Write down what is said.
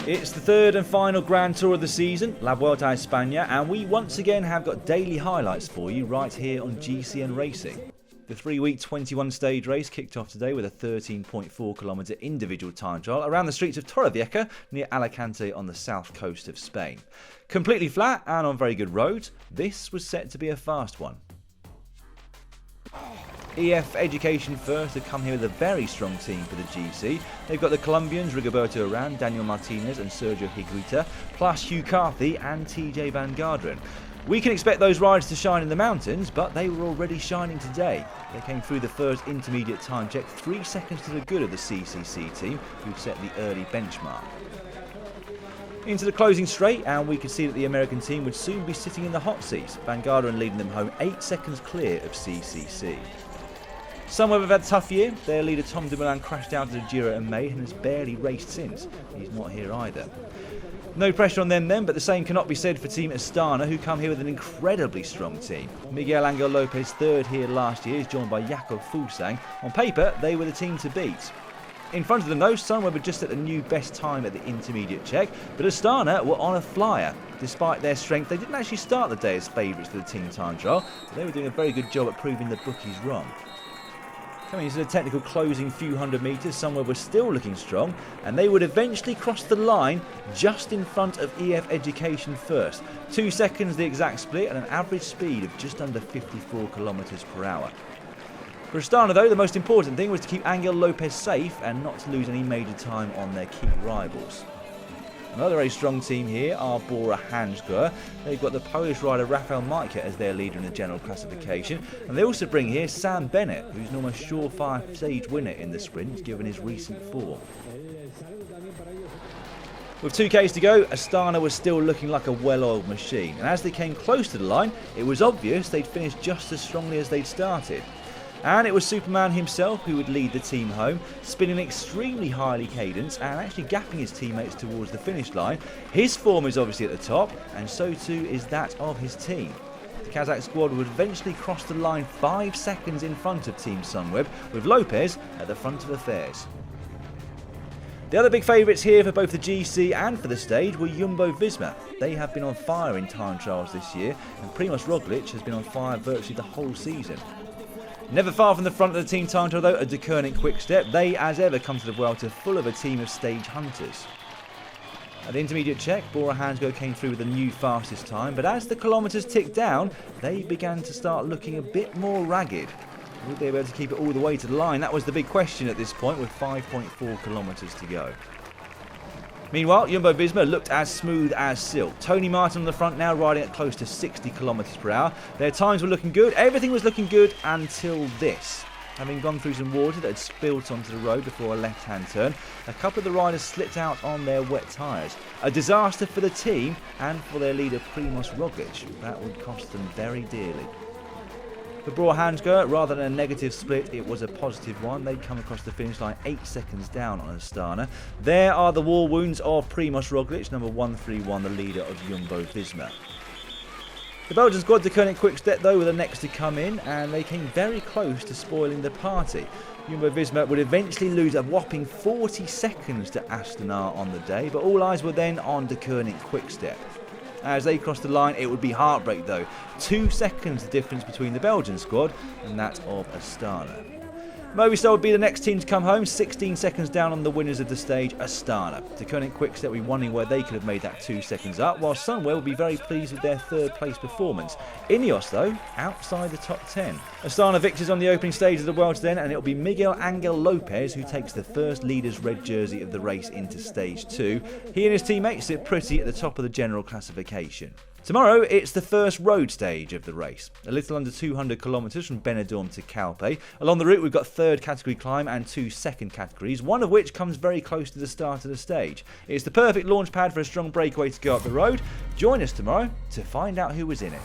It's the third and final Grand Tour of the season, La Vuelta a España, and we once again have got daily highlights for you right here on GCN Racing. The 3-week 21-stage race kicked off today with a 13.4km individual time trial around the streets of Torrievieja near Alicante on the south coast of Spain. Completely flat and on very good roads, this was set to be a fast one. EF Education First have come here with a very strong team for the GC. They've got the Colombians Rigoberto Urán, Daniel Martinez and Sergio Higuita, plus Hugh Carthy and TJ Van Garderen. We can expect those riders to shine in the mountains, but they were already shining today. They came through the first intermediate time check 3 seconds to the good of the CCC team, who'd set the early benchmark. Into the closing straight, and we could see that the American team would soon be sitting in the hot seats, Van Garderen leading them home 8 seconds clear of CCC. Sunweb have had a tough year. Their leader Tom Dumoulin crashed out of the Giro in May and has barely raced since. He's not here either. No pressure on them then, but the same cannot be said for Team Astana, who come here with an incredibly strong team. Miguel Angel Lopez, third here last year, is joined by Jakob Fuglsang. On paper, they were the team to beat. In front of them though, Sunweb were just at the new best time at the intermediate check, but Astana were on a flyer. Despite their strength, they didn't actually start the day as favourites for the team time trial, but they were doing a very good job at proving the bookies wrong. Coming into the technical closing few hundred metres, Sunweb were still looking strong, and they would eventually cross the line just in front of EF Education First. 2 seconds the exact split and an average speed of just under 54km/h. For Astana though, the most important thing was to keep Angel Lopez safe and not to lose any major time on their key rivals. Another very strong team here are Bora Hansgrohe. They've got the Polish rider Rafał Majka as their leader in the general classification. And they also bring here Sam Bennett, who's an almost surefire stage winner in the sprint, given his recent form. With 2Ks to go, Astana was still looking like a well-oiled machine. And as they came close to the line, it was obvious they'd finished just as strongly as they'd started. And it was Superman himself who would lead the team home, spinning extremely highly cadenced and actually gapping his teammates towards the finish line. His form is obviously at the top, and so too is that of his team. The Kazakh squad would eventually cross the line 5 seconds in front of Team Sunweb, with Lopez at the front of affairs. The other big favourites here for both the GC and for the stage were Jumbo-Visma. They have been on fire in time trials this year, and Primož Roglič has been on fire virtually the whole season. Never far from the front of the team time trial though, a Deceuninck Quick-Step. They, as ever, come to the Vuelta full of a team of stage hunters. At the intermediate check, Bora Hansgrohe came through with the new fastest time, but as the kilometres ticked down, they began to start looking a bit more ragged. Would they be able to keep it all the way to the line? That was the big question at this point, with 5.4km to go. Meanwhile, Jumbo-Visma looked as smooth as silk. Tony Martin on the front now riding at close to 60km/h. Their times were looking good. Everything was looking good until this. Having gone through some water that had spilt onto the road before a left-hand turn, a couple of the riders slipped out on their wet tyres. A disaster for the team and for their leader Primož Roglič. That would cost them very dearly. For Bora Hansgrohe, rather than a negative split, it was a positive one. They'd come across the finish line 8 seconds down on Astana. There are the war wounds of Primož Roglič, number 131, the leader of Jumbo-Visma. The Belgian squad, Deceuninck Quick-Step, though, were the next to come in, and they came very close to spoiling the party. Jumbo-Visma would eventually lose a whopping 40 seconds to Astana on the day, but all eyes were then on Deceuninck Quick-Step. As they crossed the line, it would be heartbreak though. 2 seconds the difference between the Belgian squad and that of Astana. Movistar would be the next team to come home, 16 seconds down on the winners of the stage, Astana. Deceuninck Quick-Step will be wondering where they could have made that 2 seconds up, while Sunweb will be very pleased with their third place performance. Ineos though, outside the top 10. Astana victors on the opening stage of the Vuelta then, and it will be Miguel Angel Lopez who takes the first leader's red jersey of the race into stage 2. He and his teammates sit pretty at the top of the general classification. Tomorrow, it's the first road stage of the race. A little under 200km from Benidorm to Calpe. Along the route, we've got third category climb and 2 second categories, one of which comes very close to the start of the stage. It's the perfect launch pad for a strong breakaway to go up the road. Join us tomorrow to find out who was in it.